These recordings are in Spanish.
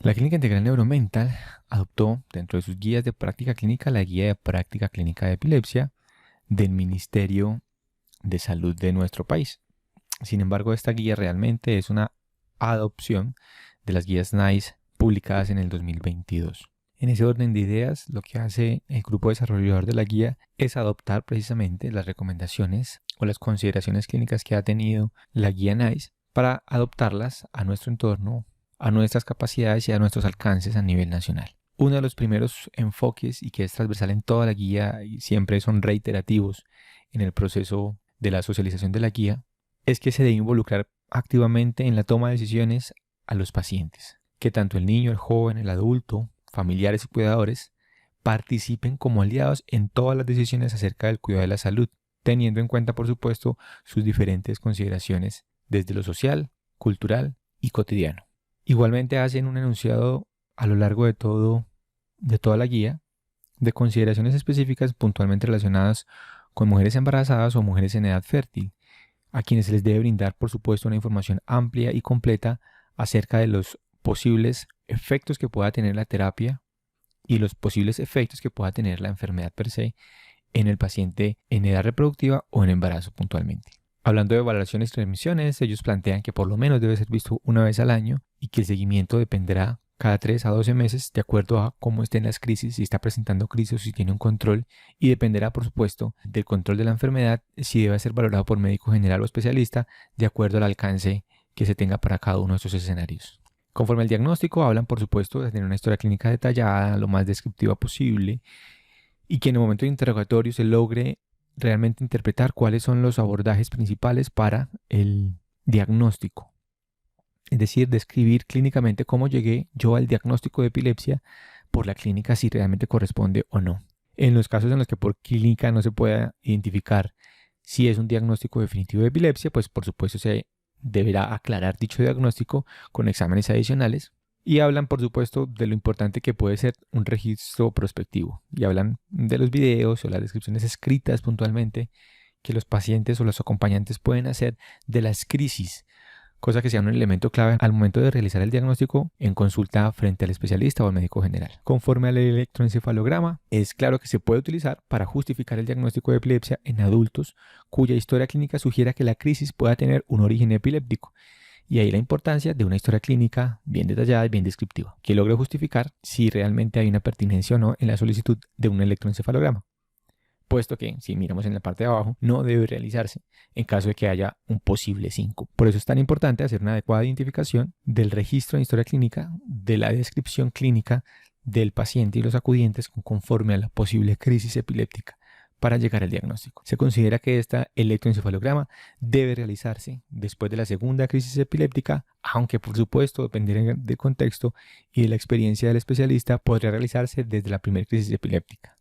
La Clínica Integral Neuromental adoptó dentro de sus guías de práctica clínica la Guía de Práctica Clínica de Epilepsia del Ministerio de Salud de nuestro país. Sin embargo, esta guía realmente es una adopción de las guías NICE publicadas en el 2022. En ese orden de ideas, lo que hace el grupo desarrollador de la guía es adoptar precisamente las recomendaciones o las consideraciones clínicas que ha tenido la guía NICE para adoptarlas a nuestro entorno, a nuestras capacidades y a nuestros alcances a nivel nacional. Uno de los primeros enfoques, y que es transversal en toda la guía y siempre son reiterativos en el proceso de la socialización de la guía, es que se debe involucrar activamente en la toma de decisiones a los pacientes, que tanto el niño, el joven, el adulto, familiares y cuidadores participen como aliados en todas las decisiones acerca del cuidado de la salud, teniendo en cuenta, por supuesto, sus diferentes consideraciones desde lo social, cultural y cotidiano. Igualmente hacen un enunciado a lo largo de toda la guía de consideraciones específicas puntualmente relacionadas con mujeres embarazadas o mujeres en edad fértil, a quienes se les debe brindar, por supuesto, una información amplia y completa acerca de los posibles efectos que pueda tener la terapia y los posibles efectos que pueda tener la enfermedad per se en el paciente en edad reproductiva o en embarazo puntualmente. Hablando de valoraciones y transmisiones, ellos plantean que por lo menos debe ser visto una vez al año y que el seguimiento dependerá cada 3 a 12 meses de acuerdo a cómo estén las crisis, si está presentando crisis o si tiene un control, y dependerá, por supuesto, del control de la enfermedad, si debe ser valorado por médico general o especialista de acuerdo al alcance que se tenga para cada uno de estos escenarios. Conforme al diagnóstico, hablan, por supuesto, de tener una historia clínica detallada, lo más descriptiva posible, y que en el momento de interrogatorio se logre realmente interpretar cuáles son los abordajes principales para el diagnóstico. Es decir, describir clínicamente cómo llegué yo al diagnóstico de epilepsia por la clínica, si realmente corresponde o no. En los casos en los que por clínica no se pueda identificar si es un diagnóstico definitivo de epilepsia, pues por supuesto se deberá aclarar dicho diagnóstico con exámenes adicionales. Y hablan, por supuesto, de lo importante que puede ser un registro prospectivo. Y hablan de los videos o las descripciones escritas puntualmente que los pacientes o los acompañantes pueden hacer de las crisis, cosa que sea un elemento clave al momento de realizar el diagnóstico en consulta frente al especialista o al médico general. Conforme al electroencefalograma, es claro que se puede utilizar para justificar el diagnóstico de epilepsia en adultos cuya historia clínica sugiera que la crisis pueda tener un origen epiléptico. Y ahí la importancia de una historia clínica bien detallada y bien descriptiva, que logre justificar si realmente hay una pertinencia o no en la solicitud de un electroencefalograma, puesto que, si miramos en la parte de abajo, no debe realizarse en caso de que haya un posible síncope. Por eso es tan importante hacer una adecuada identificación del registro de historia clínica, de la descripción clínica del paciente y los acudientes conforme a la posible crisis epiléptica para llegar al diagnóstico. Se considera que este electroencefalograma debe realizarse después de la segunda crisis epiléptica, aunque por supuesto, dependiendo del contexto y de la experiencia del especialista, podría realizarse desde la primera crisis epiléptica.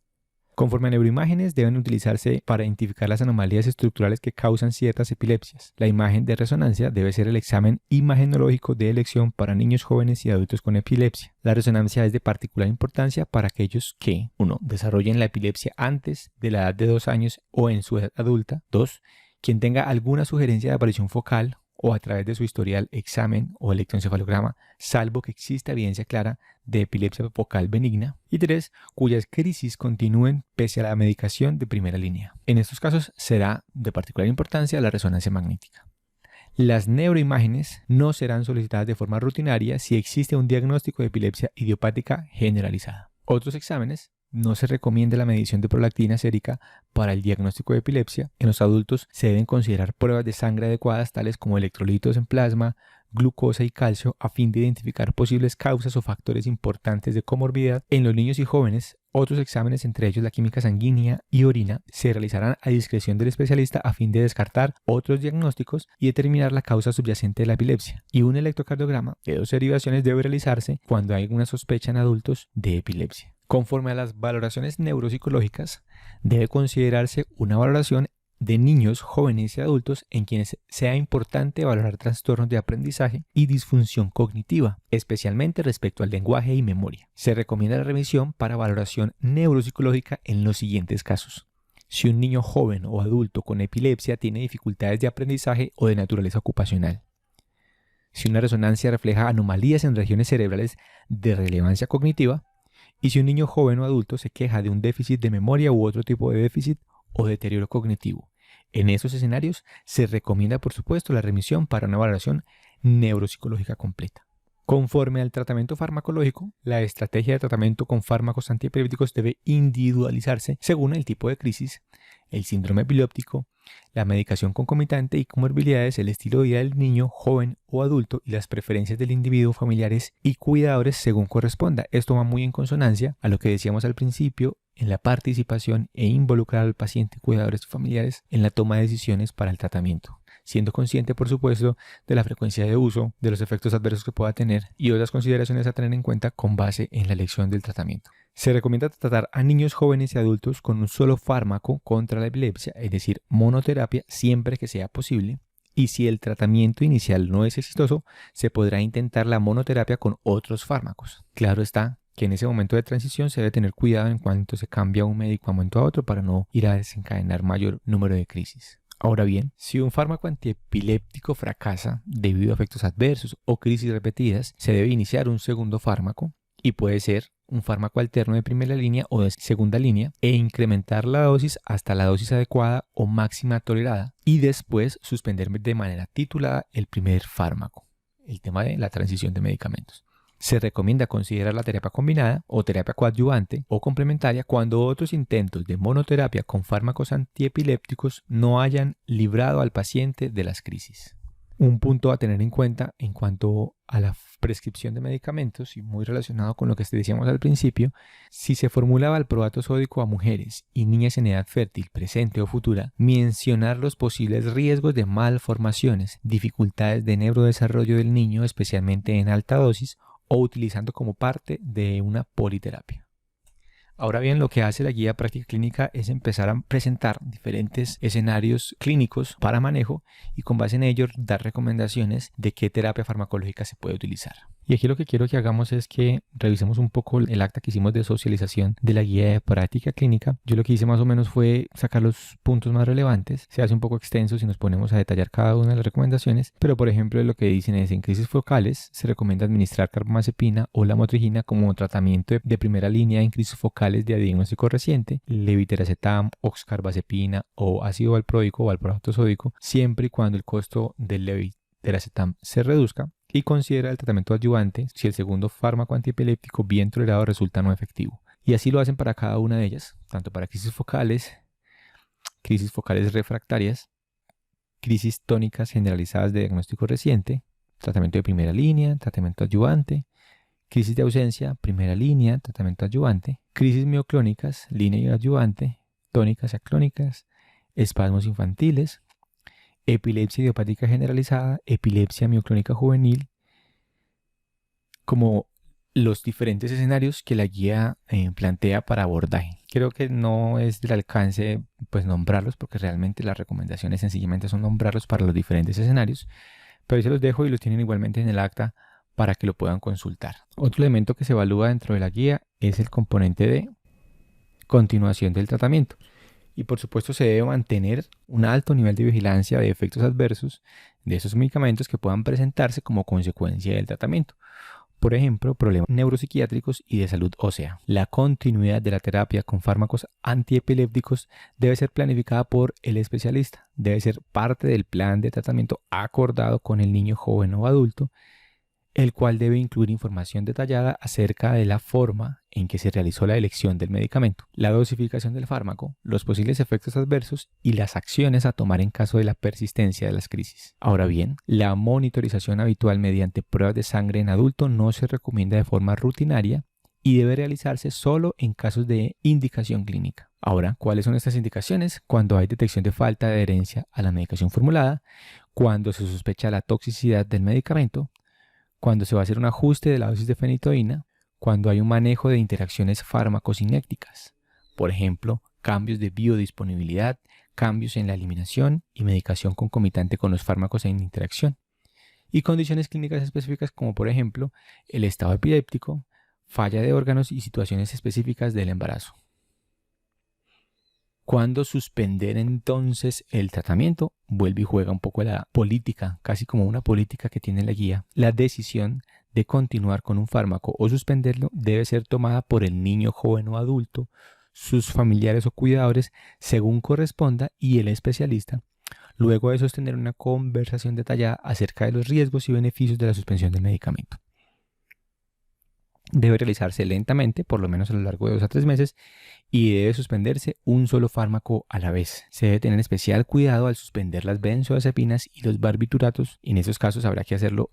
Conforme a neuroimágenes, deben utilizarse para identificar las anomalías estructurales que causan ciertas epilepsias. La imagen de resonancia debe ser el examen imagenológico de elección para niños, jóvenes y adultos con epilepsia. La resonancia es de particular importancia para aquellos que, 1. Desarrollen la epilepsia antes de la edad de 2 años o en su edad adulta. 2. Quien tenga alguna sugerencia de aparición focal o a través de su historial, examen o electroencefalograma, salvo que exista evidencia clara de epilepsia focal benigna. Y 3, cuyas crisis continúen pese a la medicación de primera línea. En estos casos será de particular importancia la resonancia magnética. Las neuroimágenes no serán solicitadas de forma rutinaria si existe un diagnóstico de epilepsia idiopática generalizada. Otros exámenes: no se recomienda la medición de prolactina sérica para el diagnóstico de epilepsia. En los adultos se deben considerar pruebas de sangre adecuadas tales como electrolitos en plasma, glucosa y calcio a fin de identificar posibles causas o factores importantes de comorbilidad. En los niños y jóvenes, otros exámenes, entre ellos la química sanguínea y orina, se realizarán a discreción del especialista a fin de descartar otros diagnósticos y determinar la causa subyacente de la epilepsia. Y un electrocardiograma de 2 derivaciones debe realizarse cuando hay alguna sospecha en adultos de epilepsia. Conforme a las valoraciones neuropsicológicas, debe considerarse una valoración de niños, jóvenes y adultos en quienes sea importante valorar trastornos de aprendizaje y disfunción cognitiva, especialmente respecto al lenguaje y memoria. Se recomienda la revisión para valoración neuropsicológica en los siguientes casos: si un niño joven o adulto con epilepsia tiene dificultades de aprendizaje o de naturaleza ocupacional, si una resonancia refleja anomalías en regiones cerebrales de relevancia cognitiva, y si un niño joven o adulto se queja de un déficit de memoria u otro tipo de déficit o deterioro cognitivo. En esos escenarios se recomienda, por supuesto, la remisión para una valoración neuropsicológica completa. Conforme al tratamiento farmacológico, la estrategia de tratamiento con fármacos antiepilépticos debe individualizarse según el tipo de crisis, el síndrome epiléptico, la medicación concomitante y comorbilidades, el estilo de vida del niño, joven o adulto y las preferencias del individuo, familiares y cuidadores según corresponda. Esto va muy en consonancia a lo que decíamos al principio en la participación e involucrar al paciente, cuidadores y familiares en la toma de decisiones para el tratamiento, siendo consciente, por supuesto, de la frecuencia de uso, de los efectos adversos que pueda tener y otras consideraciones a tener en cuenta con base en la elección del tratamiento. Se recomienda tratar a niños, jóvenes y adultos con un solo fármaco contra la epilepsia, es decir, monoterapia, siempre que sea posible. Y si el tratamiento inicial no es exitoso, se podrá intentar la monoterapia con otros fármacos. Claro está que en ese momento de transición se debe tener cuidado en cuanto se cambia un medicamento a otro para no ir a desencadenar mayor número de crisis. Ahora bien, si un fármaco antiepiléptico fracasa debido a efectos adversos o crisis repetidas, se debe iniciar un segundo fármaco y puede ser un fármaco alterno de primera línea o de segunda línea e incrementar la dosis hasta la dosis adecuada o máxima tolerada y después suspender de manera titulada el primer fármaco. El tema de la transición de medicamentos. Se recomienda considerar la terapia combinada o terapia coadyuvante o complementaria cuando otros intentos de monoterapia con fármacos antiepilépticos no hayan librado al paciente de las crisis. Un punto a tener en cuenta en cuanto a la prescripción de medicamentos y muy relacionado con lo que decíamos al principio, si se formula valproato sódico a mujeres y niñas en edad fértil, presente o futura, mencionar los posibles riesgos de malformaciones, dificultades de neurodesarrollo del niño, especialmente en alta dosis, o utilizando como parte de una politerapia. Ahora bien, lo que hace la guía práctica clínica es empezar a presentar diferentes escenarios clínicos para manejo y con base en ello dar recomendaciones de qué terapia farmacológica se puede utilizar. Y aquí lo que quiero que hagamos es que revisemos un poco el acta que hicimos de socialización de la guía de práctica clínica. Yo lo que hice más o menos fue sacar los puntos más relevantes. Se hace un poco extenso si nos ponemos a detallar cada una de las recomendaciones, pero por ejemplo lo que dicen es en crisis focales se recomienda administrar carbamazepina o lamotrigina como tratamiento de primera línea en crisis focales de diagnóstico reciente, levetiracetam, oxcarbazepina o ácido valproico o valproato sódico, siempre y cuando el costo del levetiracetam se reduzca. Y considera el tratamiento adyuvante si el segundo fármaco antiepiléptico bien tolerado resulta no efectivo. Y así lo hacen para cada una de ellas, tanto para crisis focales refractarias, crisis tónicas generalizadas de diagnóstico reciente, tratamiento de primera línea, tratamiento adyuvante, crisis de ausencia, primera línea, tratamiento adyuvante, crisis mioclónicas, línea y adyuvante, tónicas y aclónicas, espasmos infantiles, epilepsia idiopática generalizada, epilepsia mioclónica juvenil, como los diferentes escenarios que la guía plantea para abordaje. Creo que no es del alcance pues nombrarlos porque realmente las recomendaciones sencillamente son nombrarlos para los diferentes escenarios, pero ahí se los dejo y los tienen igualmente en el acta para que lo puedan consultar. Otro elemento que se evalúa dentro de la guía es el componente de continuación del tratamiento. Y por supuesto se debe mantener un alto nivel de vigilancia de efectos adversos de esos medicamentos que puedan presentarse como consecuencia del tratamiento. Por ejemplo, problemas neuropsiquiátricos y de salud ósea. La continuidad de la terapia con fármacos antiepilépticos debe ser planificada por el especialista. Debe ser parte del plan de tratamiento acordado con el niño, joven o adulto, el cual debe incluir información detallada acerca de la forma en que se realizó la elección del medicamento, la dosificación del fármaco, los posibles efectos adversos y las acciones a tomar en caso de la persistencia de las crisis. Ahora bien, la monitorización habitual mediante pruebas de sangre en adulto no se recomienda de forma rutinaria y debe realizarse solo en casos de indicación clínica. Ahora, ¿cuáles son estas indicaciones? Cuando hay detección de falta de adherencia a la medicación formulada, cuando se sospecha la toxicidad del medicamento, cuando se va a hacer un ajuste de la dosis de fenitoína, cuando hay un manejo de interacciones fármacocinéticas, por ejemplo, cambios de biodisponibilidad, cambios en la eliminación y medicación concomitante con los fármacos en interacción, y condiciones clínicas específicas como por ejemplo el estado epiléptico, falla de órganos y situaciones específicas del embarazo. ¿Cuándo suspender entonces el tratamiento? Vuelve y juega un poco la política, casi como una política que tiene la guía. La decisión de continuar con un fármaco o suspenderlo debe ser tomada por el niño, joven o adulto, sus familiares o cuidadores, según corresponda, y el especialista, luego de sostener una conversación detallada acerca de los riesgos y beneficios de la suspensión del medicamento. Debe realizarse lentamente, por lo menos a lo largo de 2 a 3 meses, y debe suspenderse un solo fármaco a la vez. Se debe tener especial cuidado al suspender las benzodiazepinas y los barbituratos, y en esos casos habrá que hacerlo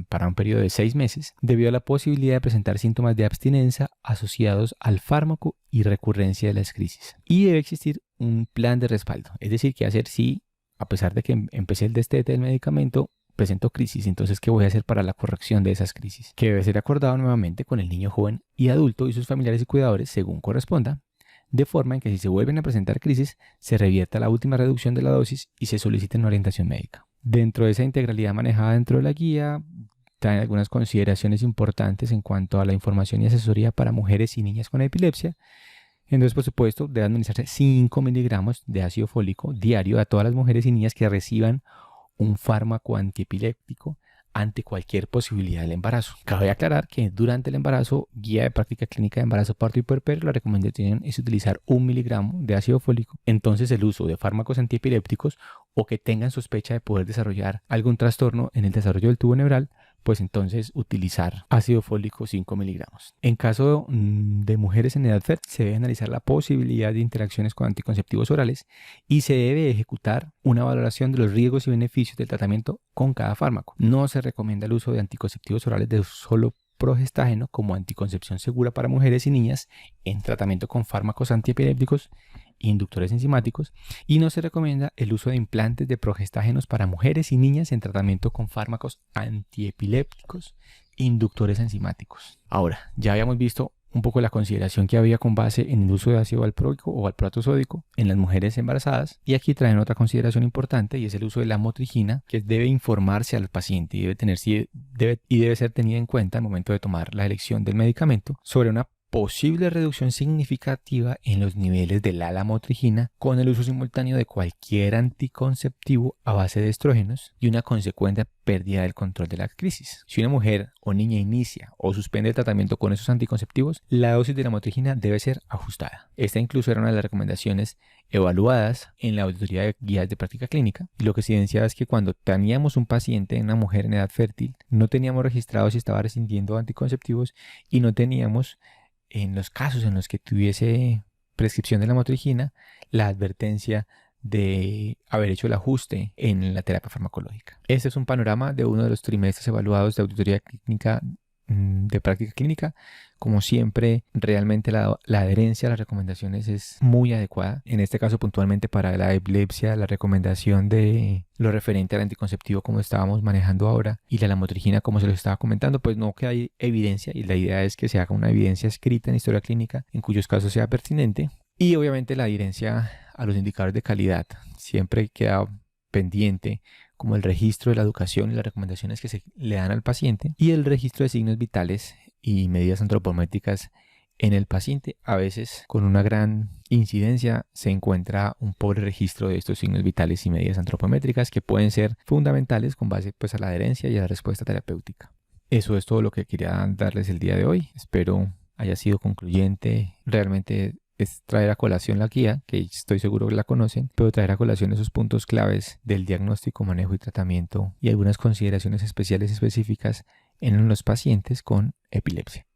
para un periodo de 6 meses, debido a la posibilidad de presentar síntomas de abstinencia asociados al fármaco y recurrencia de las crisis. Y debe existir un plan de respaldo, es decir, qué hacer si, a pesar de que empecé el destete del medicamento, presento crisis, entonces ¿qué voy a hacer para la corrección de esas crisis? Que debe ser acordado nuevamente con el niño, joven y adulto y sus familiares y cuidadores según corresponda, de forma en que si se vuelven a presentar crisis, se revierta la última reducción de la dosis y se solicite una orientación médica. Dentro de esa integralidad manejada dentro de la guía, traen algunas consideraciones importantes en cuanto a la información y asesoría para mujeres y niñas con epilepsia. Entonces, por supuesto, debe administrarse 5 miligramos de ácido fólico diario a todas las mujeres y niñas que reciban un fármaco antiepiléptico ante cualquier posibilidad del embarazo. Cabe aclarar que durante el embarazo, guía de práctica clínica de embarazo, parto y puerperio, la recomendación es utilizar 1 miligramo de ácido fólico. Entonces, el uso de fármacos antiepilépticos o que tengan sospecha de poder desarrollar algún trastorno en el desarrollo del tubo neural, pues entonces utilizar ácido fólico 5 miligramos. En caso de mujeres en edad fértil, se debe analizar la posibilidad de interacciones con anticonceptivos orales y se debe ejecutar una valoración de los riesgos y beneficios del tratamiento con cada fármaco. No se recomienda el uso de anticonceptivos orales de solo progestágeno como anticoncepción segura para mujeres y niñas en tratamiento con fármacos antiepilépticos inductores enzimáticos, y no se recomienda el uso de implantes de progestágenos para mujeres y niñas en tratamiento con fármacos antiepilépticos inductores enzimáticos. Ahora, ya habíamos visto un poco la consideración que había con base en el uso de ácido valproico o valproato sódico en las mujeres embarazadas, y aquí traen otra consideración importante y es el uso de la amotrigina, que debe informarse al paciente y debe ser tenida en cuenta al momento de tomar la elección del medicamento sobre una posible reducción significativa en los niveles de la lamotrigina con el uso simultáneo de cualquier anticonceptivo a base de estrógenos y una consecuente pérdida del control de la crisis. Si una mujer o niña inicia o suspende el tratamiento con esos anticonceptivos, la dosis de lamotrigina debe ser ajustada. Esta incluso era una de las recomendaciones evaluadas en la auditoría de guías de práctica clínica, y lo que se evidenciaba es que cuando teníamos un paciente, una mujer en edad fértil, no teníamos registrado si estaba recibiendo anticonceptivos y no teníamos, en los casos en los que tuviese prescripción de la lamotrigina, la advertencia de haber hecho el ajuste en la terapia farmacológica. Este es un panorama de uno de los trimestres evaluados de auditoría clínica de práctica clínica. Como siempre, realmente la adherencia a las recomendaciones es muy adecuada. En este caso, puntualmente para la epilepsia, la recomendación de lo referente al anticonceptivo, como estábamos manejando ahora, y la lamotrigina, como se los estaba comentando, pues no queda evidencia, y la idea es que se haga una evidencia escrita en historia clínica, en cuyos casos sea pertinente. Y obviamente la adherencia a los indicadores de calidad siempre queda pendiente, como el registro de la educación y las recomendaciones que se le dan al paciente, y el registro de signos vitales y medidas antropométricas en el paciente. A veces, con una gran incidencia, se encuentra un pobre registro de estos signos vitales y medidas antropométricas que pueden ser fundamentales con base pues a la adherencia y a la respuesta terapéutica. Eso es todo lo que quería darles el día de hoy. Espero haya sido concluyente. Realmente es traer a colación la guía, que estoy seguro que la conocen, pero traer a colación esos puntos claves del diagnóstico, manejo y tratamiento y algunas consideraciones especiales específicas en los pacientes con epilepsia.